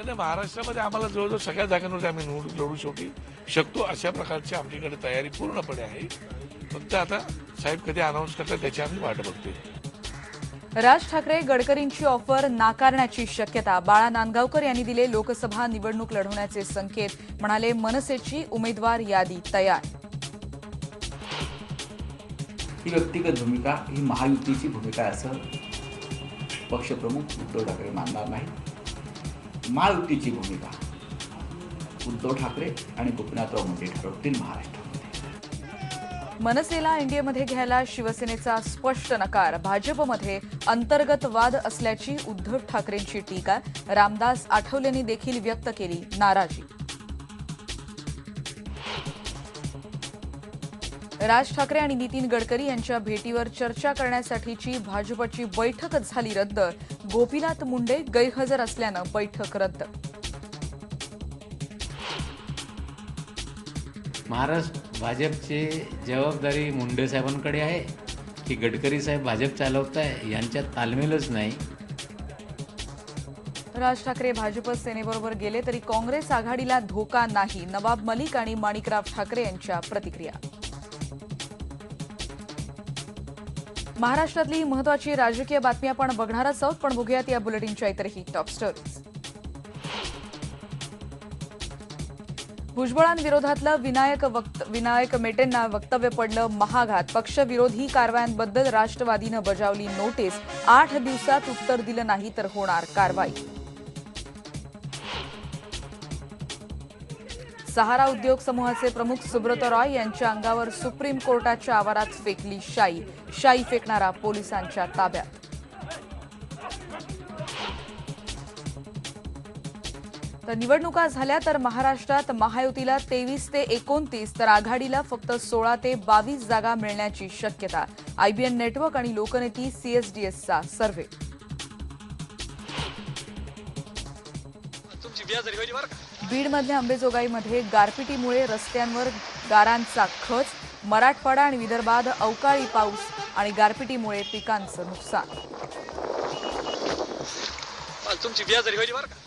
नाही, महाराष्ट्रामध्ये आम्हाला जवळजवळ सगळ्या जागांवरती आम्ही निवडणूक लढू शकतो अशा प्रकारची आमच्याकडे तयारी पूर्णपणे आहे. फक्त आता साहेब कधी अनाऊन्स करतात त्याची आम्ही वाट बघतोय. राज ठाकरे गडकरींची ऑफर नाकारण्याची शक्यता. बाळा नांदगावकर यांनी दिले लोकसभा निवडणूक लढवण्याचे संकेत. म्हणाले मनसेची उमेदवार यादी तयार. ही व्यक्तिगत भूमिका ही महायुतीची भूमिका असं पक्षप्रमुख उद्धव ठाकरे मानणार नाही. महायुतीची भूमिका उद्धव ठाकरे आणि गोपीनाथराव मुंडे ठरवतील महाराष्ट्रामध्ये. मनसेला एनडीएमध्ये घ्यायला शिवसेनेचा स्पष्ट नकार. भाजपमध्ये अंतर्गत वाद असल्याची उद्धव ठाकरेंची टीका. रामदास आठवलेंनी देखील व्यक्त केली नाराजी. राज ठाकरे आणि नितीन गडकरी यांच्या भेटीवर चर्चा करण्यासाठीची भाजपची बैठक झाली रद्द. गोपीनाथ मुंडे गैरहजर असल्यानं बैठक रद्द. महाराष्ट्र भाजपची जबाबदारी मुंडे साहेबांकडे आहे की गडकरी साहेब भाजप चालवत आहे, यांच्यात तालमेलच नाही. राज ठाकरे भाजप सेनेबरोबर गेले तरी काँग्रेस आघाडीला धोका नाही. नवाब मलिक आणि माणिकराव ठाकरे यांच्या प्रतिक्रिया. महाराष्ट्रातली महत्वाची राजकीय बातमी आपण बघणारच आहोत, पण बघूयात या बुलेटिनच्या इतरही टॉप स्टोरीज. भुजबळांविरोधातलं विनायक मेटेंना वक्तव्य पडलं महागात. पक्षविरोधी कारवायांबद्दल राष्ट्रवादीनं बजावली नोटीस. 8 दिवसात उत्तर दिलं नाही तर होणार कारवाई. सहारा उद्योग समूहाचे प्रमुख सुब्रत रॉय यांच्या अंगावर सुप्रीम कोर्टाच्या आवारात फेकली शाई. शाई फेकणारा पोलिसांच्या ताब्यात. तर निवडणुका झाल्या तर महाराष्ट्रात महायुतीला 23 ते 29 तर आघाडीला फक्त 16 ते 22 जागा मिळण्याची शक्यता. आयबीएन नेटवर्क आणि लोकनेती सीएसडीएसचा सर्व्हे. बीडमधल्या अंबेजोगाईमध्ये गारपिटीमुळे रस्त्यांवर गारांचा खच. मराठवाडा आणि विदर्भात अवकाळी पाऊस आणि गारपिटीमुळे पिकांचं नुकसान. तुमची व्याज झाली पाहिजे बरं का.